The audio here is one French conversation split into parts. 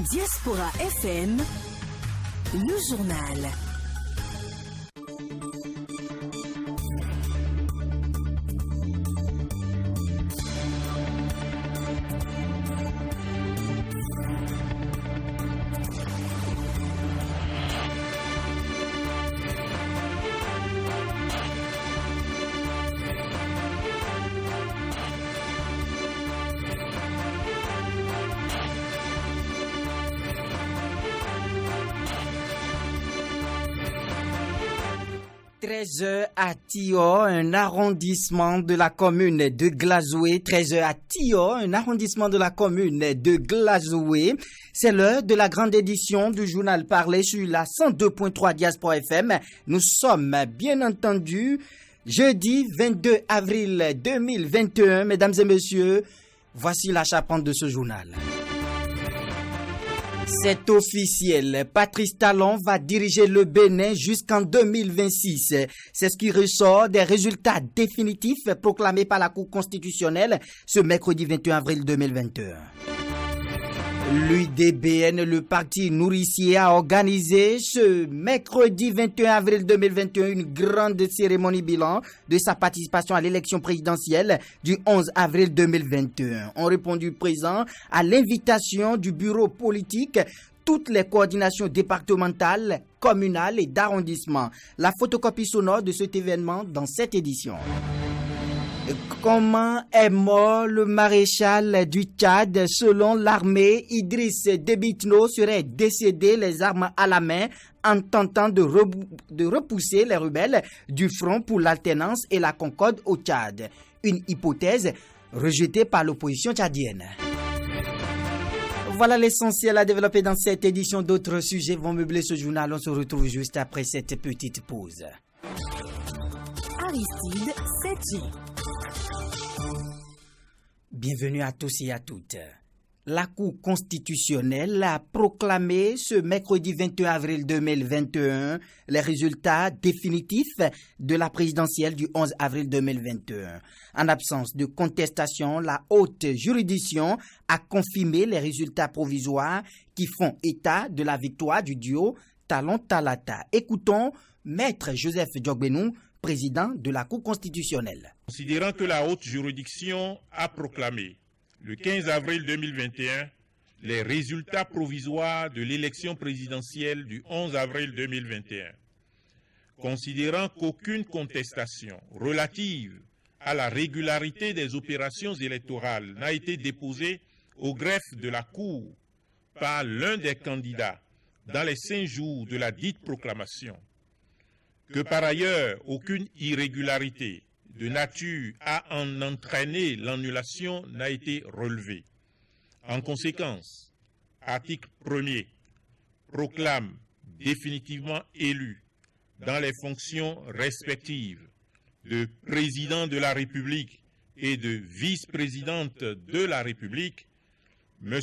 Diaspora FM, le journal. À Tio, un arrondissement de la commune de Glazoué. 13h à Tio, un arrondissement de la commune de Glazoué. C'est l'heure de la grande édition du journal parlé sur la 102.3 Diaspora FM. Nous sommes bien entendu jeudi 22 avril 2021. Mesdames et messieurs, voici la charpente de ce journal. C'est officiel, Patrice Talon va diriger le Bénin jusqu'en 2026. C'est ce qui ressort des résultats définitifs proclamés par la Cour constitutionnelle ce mercredi 21 avril 2021. L'UDBN, le parti nourricier, a organisé ce mercredi 21 avril 2021 une grande cérémonie bilan de sa participation à l'élection présidentielle du 11 avril 2021. Ont répondu présents à l'invitation du bureau politique toutes les coordinations départementales, communales et d'arrondissement. La photocopie sonore de cet événement dans cette édition. Comment est mort le maréchal du Tchad? Selon l'armée, Idriss Déby Itno serait décédé les armes à la main en tentant de repousser les rebelles du Front pour l'alternance et la concorde au Tchad. Une hypothèse rejetée par l'opposition tchadienne. Voilà l'essentiel à développer dans cette édition. D'autres sujets vont meubler ce journal. On se retrouve juste après cette petite pause. Aristide Sethi. Bienvenue à tous et à toutes. La Cour constitutionnelle a proclamé ce mercredi 21 avril 2021 les résultats définitifs de la présidentielle du 11 avril 2021. En absence de contestation, la haute juridiction a confirmé les résultats provisoires qui font état de la victoire du duo Talon-Talata. Écoutons Maître Joseph Diogbenou, président de la Cour constitutionnelle. Considérant que la haute juridiction a proclamé le 15 avril 2021 les résultats provisoires de l'élection présidentielle du 11 avril 2021, considérant qu'aucune contestation relative à la régularité des opérations électorales n'a été déposée au greffe de la Cour par l'un des candidats dans les 5 jours de la dite proclamation, que par ailleurs aucune irrégularité de nature à en entraîner l'annulation n'a été relevée. En conséquence, article 1er proclame définitivement élu dans les fonctions respectives de président de la République et de vice-présidente de la République, M.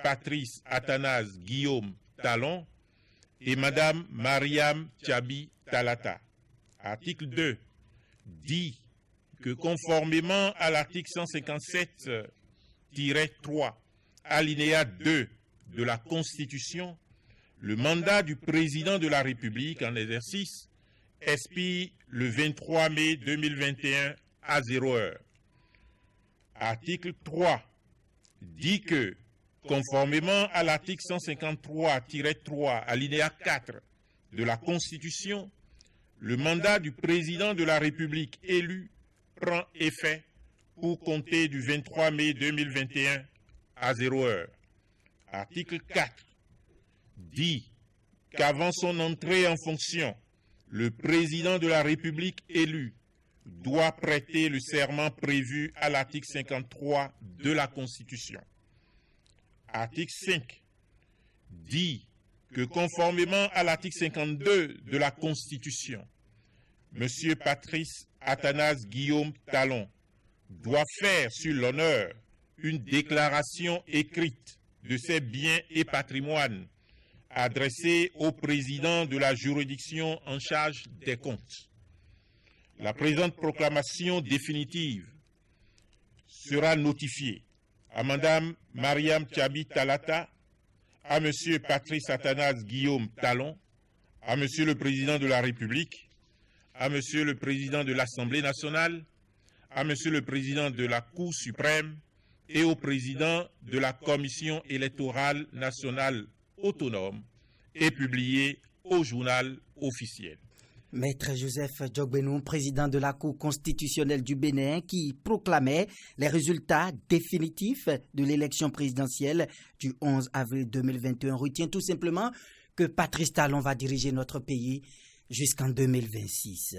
Patrice Athanase Guillaume Talon et Mme Mariam Tchabi Talata. Article 2 dit que conformément à l'article 157-3, alinéa 2 de la Constitution, le mandat du président de la République en exercice expire le 23 mai 2021 à 0h. Article 3 dit que, conformément à l'article 153-3, alinéa 4 de la Constitution, le mandat du président de la République élu prend effet pour compter du 23 mai 2021 à 0h. Article 4 dit qu'avant son entrée en fonction, le président de la République élu doit prêter le serment prévu à l'article 53 de la Constitution. Article 5 dit que conformément à l'article 52 de la Constitution, M. Patrice Athanase Guillaume Talon doit faire sur l'honneur une déclaration écrite de ses biens et patrimoines adressée au président de la juridiction en charge des comptes. La présente proclamation définitive sera notifiée à Mme Mariam Tchabi Talata, à M. Patrice Athanase Guillaume Talon, à M. le Président de la République, à M. le Président de l'Assemblée nationale, à M. le Président de la Cour suprême et au Président de la Commission électorale nationale autonome et publié au journal officiel. Maître Joseph Djogbenou, président de la Cour constitutionnelle du Bénin, qui proclamait les résultats définitifs de l'élection présidentielle du 11 avril 2021, retient tout simplement que Patrice Talon va diriger notre pays jusqu'en 2026.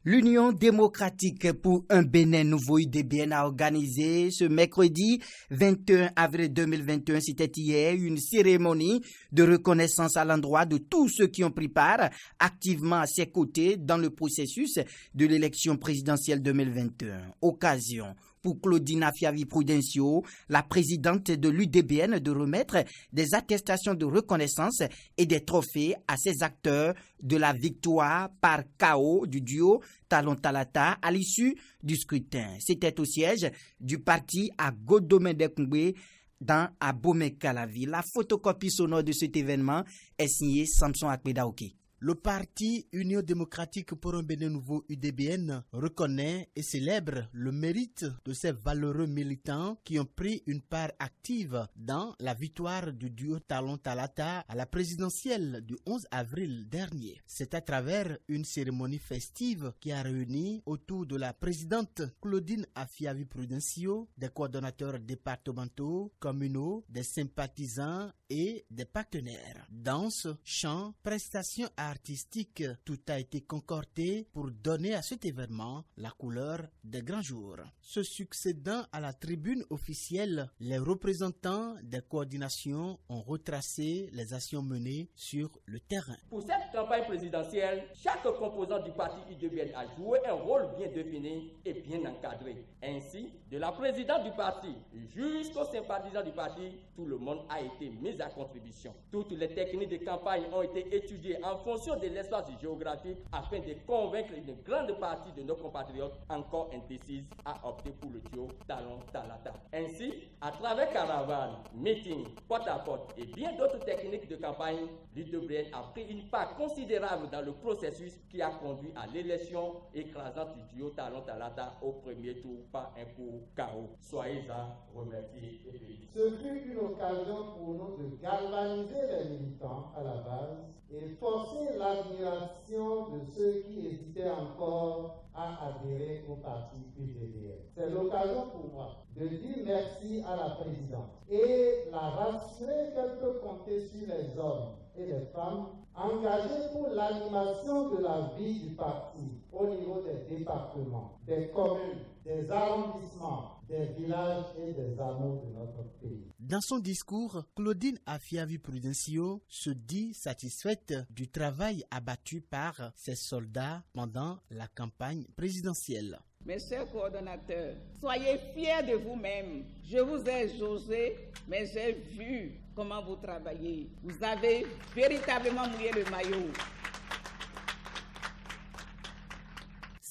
L'Union démocratique pour un Bénin nouveau UDBN a organisé ce mercredi 21 avril 2021, c'était hier, une cérémonie de reconnaissance à l'endroit de tous ceux qui ont pris part activement à ses côtés dans le processus de l'élection présidentielle 2021. Occasion pour Claudine Afiavi-Prudencio, la présidente de l'UDBN, de remettre des attestations de reconnaissance et des trophées à ces acteurs de la victoire par KO du duo Talon Talata à l'issue du scrutin. C'était au siège du parti à Godomede-Kungbe dans Abomey-Calavi. La photocopie sonore de cet événement est signée Samson Akpedaoki. Le parti Union démocratique pour un Bénin nouveau UDBN reconnaît et célèbre le mérite de ces valeureux militants qui ont pris une part active dans la victoire du duo Talon Talata à la présidentielle du 11 avril dernier. C'est à travers une cérémonie festive qui a réuni autour de la présidente Claudine Afiavi-Prudencio des coordonnateurs départementaux, communaux, des sympathisants et des partenaires. Danse, chant, prestations artistique, tout a été concordé pour donner à cet événement la couleur des grands jours. Se succédant à la tribune officielle, les représentants des coordinations ont retracé les actions menées sur le terrain. Pour cette campagne présidentielle, chaque composant du parti UDBN a joué un rôle bien défini et bien encadré. Ainsi, de la présidente du parti jusqu'aux sympathisants du parti, tout le monde a été mis à contribution. Toutes les techniques de campagne ont été étudiées en fonction de l'espace géographique afin de convaincre une grande partie de nos compatriotes encore indécises à opter pour le duo Talon Talata. Ainsi, à travers caravanes, meetings, porte-à-porte et bien d'autres techniques de campagne, l'UDBN a pris une part considérable dans le processus qui a conduit à l'élection écrasante du duo Talon Talata au premier tour par un coup KO. Soyez-en remerciés et félicitations. Ce fut une occasion pour nous de galvaniser les militants à la base et forcer l'admiration de ceux qui hésitaient encore à adhérer au parti UDBN. C'est l'occasion pour moi de dire merci à la présidente et la rassurer qu'elle peut compter sur les hommes et les femmes engagés pour l'animation de la vie du parti au niveau des départements, des communes, des arrondissements, des villages et des hameaux de notre pays. Dans son discours, Claudine Afiavi-Prudencio se dit satisfaite du travail abattu par ses soldats pendant la campagne présidentielle. Mes chers coordonnateurs, soyez fiers de vous-même. Je vous ai jaugé, mais j'ai vu comment vous travaillez. Vous avez véritablement mouillé le maillot.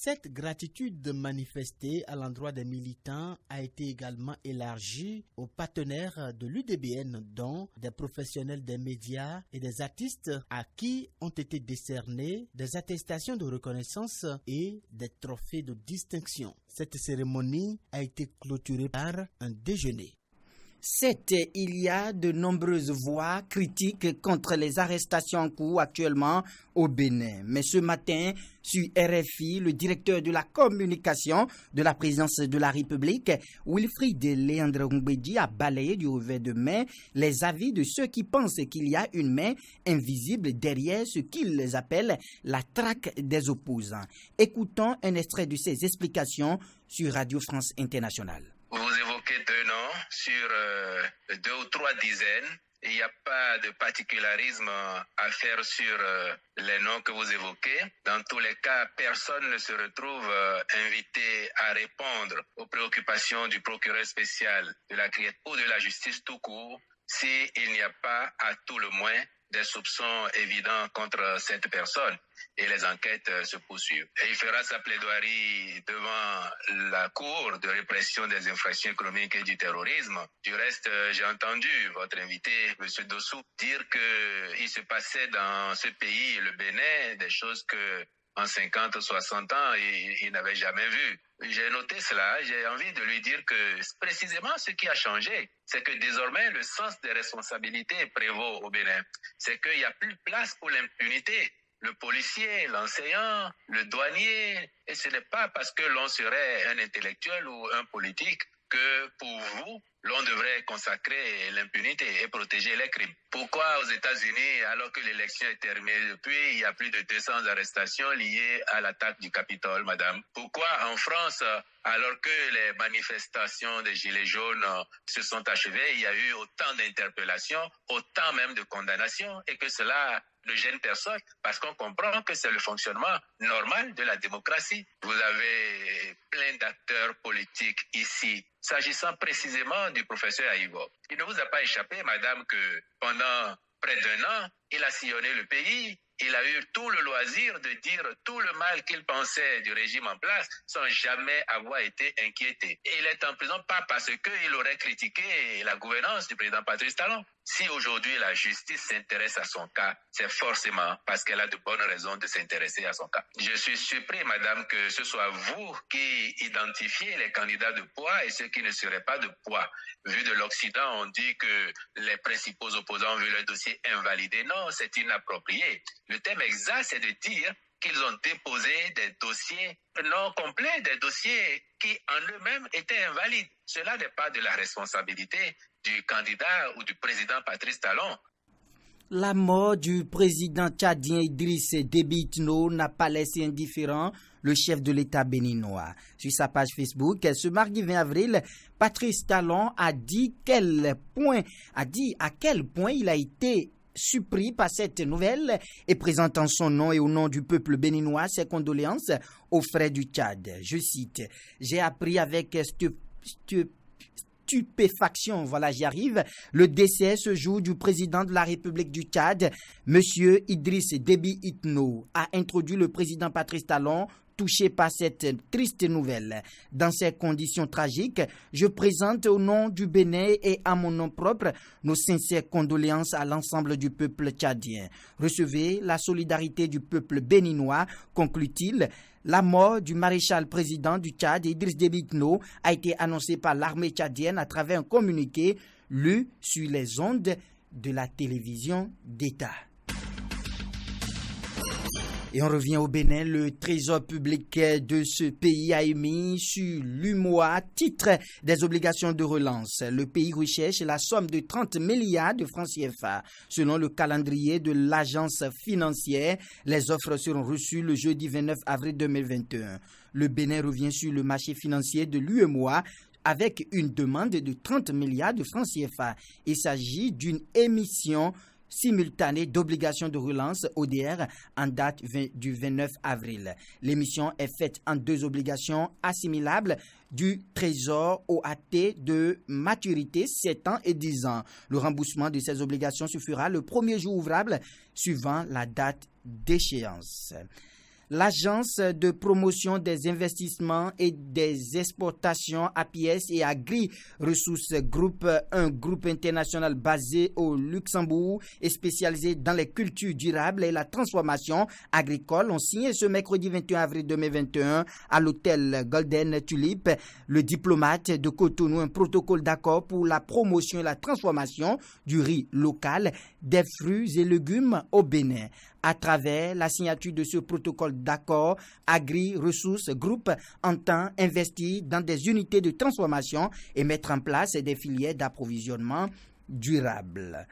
Cette gratitude manifestée à l'endroit des militants a été également élargie aux partenaires de l'UDBN, dont des professionnels des médias et des artistes à qui ont été décernés des attestations de reconnaissance et des trophées de distinction. Cette cérémonie a été clôturée par un déjeuner. Il y a de nombreuses voix critiques contre les arrestations en cours actuellement au Bénin. Mais ce matin, sur RFI, le directeur de la communication de la présidence de la République, Wilfried Léandre Ngoubedi, a balayé du revers de main les avis de ceux qui pensent qu'il y a une main invisible derrière ce qu'ils appellent la traque des opposants. Écoutons un extrait de ses explications sur Radio France Internationale. Vous évoquez 2 noms sur 2 ou 3 dizaines. Il n'y a pas de particularisme à faire sur les noms que vous évoquez. Dans tous les cas, personne ne se retrouve invité à répondre aux préoccupations du procureur spécial de la Criette ou de la justice tout court s'il n'y a pas à tout le moins des soupçons évidents contre cette personne et les enquêtes se poursuivent. Et il fera sa plaidoirie devant la Cour de répression des infractions économiques et du terrorisme. Du reste, j'ai entendu votre invité, M. Dossou, dire qu'il se passait dans ce pays, le Bénin, des choses que en 50, 60 ans, il n'avait jamais vu. J'ai noté cela, j'ai envie de lui dire que précisément ce qui a changé, c'est que désormais le sens des responsabilités prévaut au Bénin. C'est qu'il n'y a plus de place pour l'impunité. Le policier, l'enseignant, le douanier, et ce n'est pas parce que l'on serait un intellectuel ou un politique que pour vous, l'on devrait consacrer l'impunité et protéger les crimes. Pourquoi aux États-Unis, alors que l'élection est terminée depuis, il y a plus de 200 arrestations liées à l'attaque du Capitole, madame? Pourquoi en France, alors que les manifestations des Gilets jaunes se sont achevées, il y a eu autant d'interpellations, autant même de condamnations, et que cela ne gêne personne, parce qu'on comprend que c'est le fonctionnement normal de la démocratie. Vous avez plein d'acteurs politiques ici. S'agissant précisément du professeur Aïgo, il ne vous a pas échappé, madame, que pendant près d'1 an, il a sillonné le pays. Il a eu tout le loisir de dire tout le mal qu'il pensait du régime en place sans jamais avoir été inquiété. Et il est en prison pas parce qu'il aurait critiqué la gouvernance du président Patrice Talon. Si aujourd'hui la justice s'intéresse à son cas, c'est forcément parce qu'elle a de bonnes raisons de s'intéresser à son cas. Je suis surpris, madame, que ce soit vous qui identifiez les candidats de poids et ceux qui ne seraient pas de poids. Vu de l'Occident, on dit que les principaux opposants veulent le dossier invalidé. Non, c'est inapproprié. Le thème exact, c'est de dire qu'ils ont déposé des dossiers non complets, des dossiers qui en eux-mêmes étaient invalides. Cela n'est pas de la responsabilité du candidat ou du président Patrice Talon. La mort du président tchadien Idriss Déby Itno n'a pas laissé indifférent le chef de l'État béninois. Sur sa page Facebook, ce mardi 20 avril, Patrice Talon a dit à quel point il a été surpris par cette nouvelle et présentant son nom et au nom du peuple béninois ses condoléances aux frères du Tchad. Je cite, « J'ai appris avec stupéfaction, j'y arrive, le décès ce jour du président de la République du Tchad, M. Idriss Déby Itno, a introduit le président Patrice Talon, touché par cette triste nouvelle. Dans ces conditions tragiques, je présente au nom du Bénin et à mon nom propre nos sincères condoléances à l'ensemble du peuple tchadien. Recevez la solidarité du peuple béninois, conclut-il. La mort du maréchal président du Tchad, Idriss Déby Itno, a été annoncée par l'armée tchadienne à travers un communiqué lu sur les ondes de la télévision d'État. Et on revient au Bénin, le trésor public de ce pays a émis sur l'UMOA titre des obligations de relance. Le pays recherche la somme de 30 milliards de francs CFA. Selon le calendrier de l'agence financière, les offres seront reçues le jeudi 29 avril 2021. Le Bénin revient sur le marché financier de l'UMOA avec une demande de 30 milliards de francs CFA. Il s'agit d'une émission simultanée d'obligations de relance ODR en date du 29 avril. L'émission est faite en 2 obligations assimilables du Trésor OAT de maturité 7 ans et 10 ans. Le remboursement de ces obligations se fera le premier jour ouvrable suivant la date d'échéance. L'Agence de promotion des investissements et des exportations APS et Agri Ressources Group, un groupe international basé au Luxembourg et spécialisé dans les cultures durables et la transformation agricole, ont signé ce mercredi 21 avril 2021 à l'hôtel Golden Tulip, le diplomate de Cotonou, un protocole d'accord pour la promotion et la transformation du riz local, des fruits et légumes au Bénin. À travers la signature de ce protocole d'accord, Agri Ressources Group entend investir dans des unités de transformation et mettre en place des filières d'approvisionnement durable.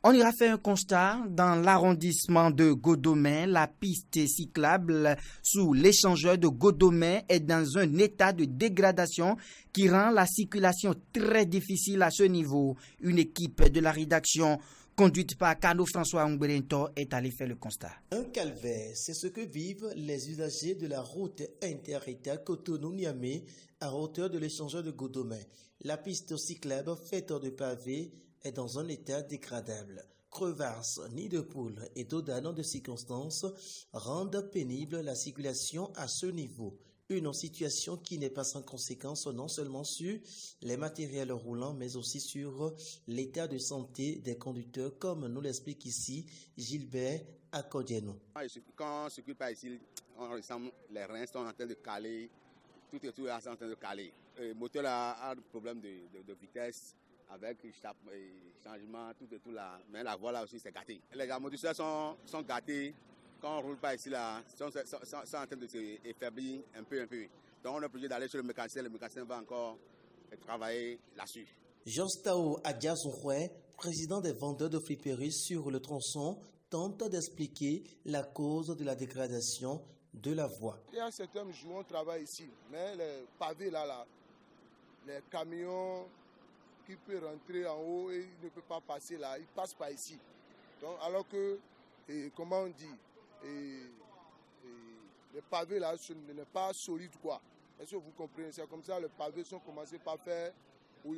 On ira faire un constat dans l'arrondissement de Godomè. La piste cyclable sous l'échangeur de Godomè est dans un état de dégradation qui rend la circulation très difficile à ce niveau. Une équipe de la rédaction conduite par Carlo François Ngberento est allé faire le constat. Un calvaire, c'est ce que vivent les usagers de la route inter-État Cotonou-Niamey à hauteur de l'échangeur de Godomè. La piste cyclable faite de pavés est dans un état dégradable. crevasses, nids de poules et d'eau d'âne de circonstances rendent pénible la circulation à ce niveau. Une situation qui n'est pas sans conséquence non seulement sur les matériels roulants, mais aussi sur l'état de santé des conducteurs, comme nous l'explique ici Gilbert Akodieno. Quand on ne circule pas ici, on ressent les reins sont en train de caler, tout est en train de caler. Le moteur a un problème de vitesse avec changement, tout là, mais la voie là aussi c'est gâté. Les amortisseurs sont gâtés. Quand on ne roule pas ici, là, sont en train de s'affaiblir un peu. Donc on est obligé d'aller sur le mécanicien va encore travailler là-dessus. Jostao Adjazouroué, président des vendeurs de friperies sur le tronçon, tente d'expliquer la cause de la dégradation de la voie. Il y a certains jours on travaille ici, mais les pavés là, les camions qui peuvent rentrer en haut et ils ne peuvent pas passer là, ils ne passent pas ici. Donc alors que, comment on dit, les pavés là, ce n'est pas solide quoi. Est-ce que vous comprenez? C'est comme ça, les pavés sont commencés par faire oui,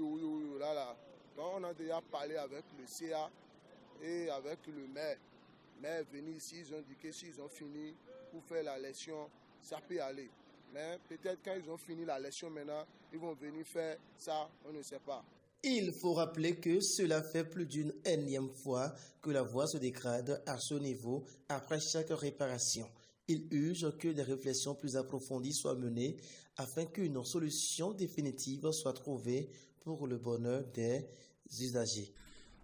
là. Donc on a déjà parlé avec le CA et avec le maire. Mais venir ici, ils ont dit que s'ils ont fini pour faire la leçon, ça peut aller. Mais peut-être quand ils ont fini la leçon maintenant, ils vont venir faire ça, on ne sait pas. Il faut rappeler que cela fait plus d'une énième fois que la voie se dégrade à ce niveau après chaque réparation. Il urge que des réflexions plus approfondies soient menées afin qu'une solution définitive soit trouvée pour le bonheur des usagers.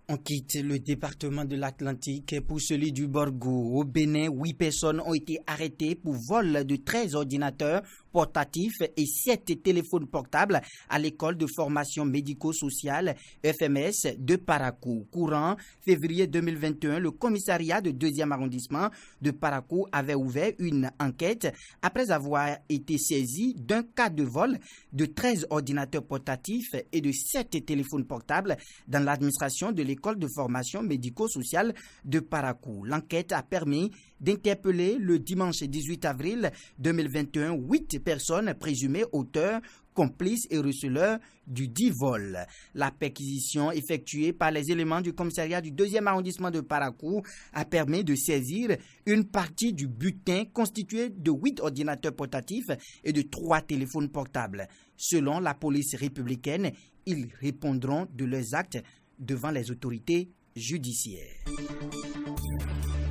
On quitte le département de l'Atlantique pour celui du Borgou. Au Bénin, 8 personnes ont été arrêtées pour vol de 13 ordinateurs portatifs et 7 téléphones portables à l'école de formation médico-sociale FMS de Parakou. Courant février 2021, le commissariat de 2e arrondissement de Parakou avait ouvert une enquête après avoir été saisi d'un cas de vol de 13 ordinateurs portatifs et de 7 téléphones portables dans l'administration de l'école de formation médico-sociale de Parakou. L'enquête a permis d'interpeller le dimanche 18 avril 2021 8 personnes présumées auteurs, complices et receleurs du dit vol. La perquisition effectuée par les éléments du commissariat du 2e arrondissement de Parakou a permis de saisir une partie du butin constitué de 8 ordinateurs portatifs et de 3 téléphones portables. Selon la police républicaine, ils répondront de leurs actes devant les autorités judiciaires.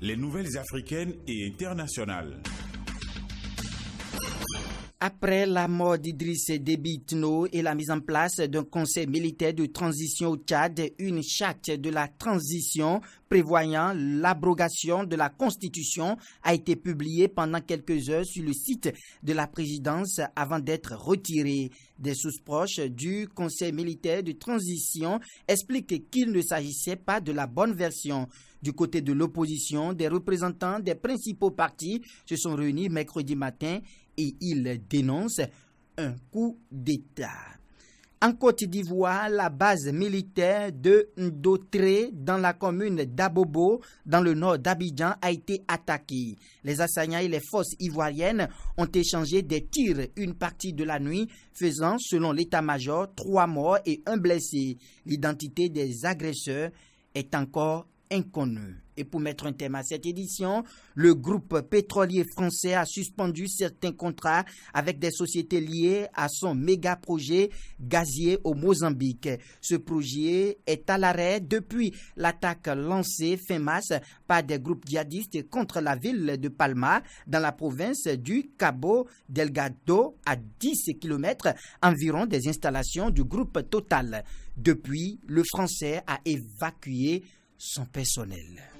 Les nouvelles africaines et internationales. Après la mort d'Idriss Déby Itno et la mise en place d'un conseil militaire de transition au Tchad, une charte de la transition prévoyant l'abrogation de la Constitution a été publiée pendant quelques heures sur le site de la présidence avant d'être retirée. Des sources proches du conseil militaire de transition expliquent qu'il ne s'agissait pas de la bonne version. Du côté de l'opposition, des représentants des principaux partis se sont réunis mercredi matin et ils dénoncent un coup d'État. En Côte d'Ivoire, la base militaire de Ndotré dans la commune d'Abobo, dans le nord d'Abidjan, a été attaquée. Les assaillants et les forces ivoiriennes ont échangé des tirs une partie de la nuit, faisant, selon l'état-major, 3 morts et 1 blessé. L'identité des agresseurs est encore inconnue. Et pour mettre un terme à cette édition, le groupe pétrolier français a suspendu certains contrats avec des sociétés liées à son méga-projet gazier au Mozambique. Ce projet est à l'arrêt depuis l'attaque lancée fin mars par des groupes djihadistes contre la ville de Palma, dans la province du Cabo Delgado, à 10 km environ des installations du groupe Total. Depuis, le français a évacué son personnel.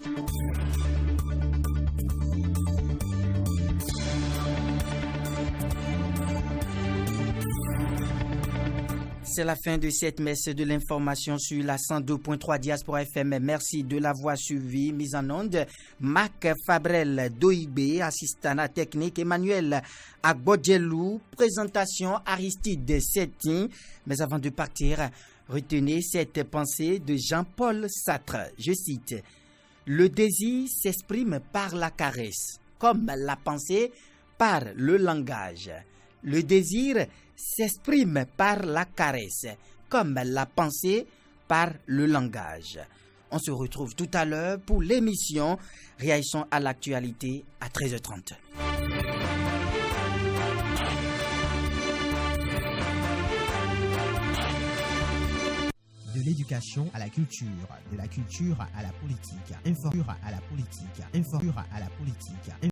C'est la fin de cette messe de l'information sur la 102.3 Diaspora FM. Merci de l'avoir suivi. Mise en onde, Marc Fabrel Doibé, assistant technique, Emmanuel Agbodjelou, présentation Aristide Setin. Mais avant de partir, retenez cette pensée de Jean-Paul Sartre. Je cite: « Le désir s'exprime par la caresse, comme la pensée par le langage. Le désir s'exprime par la caresse, comme la pensée par le langage. » On se retrouve tout à l'heure pour l'émission Réaction à l'actualité à 13h30. De l'éducation à la culture, de la culture à la politique, informer à la politique, informer à la politique.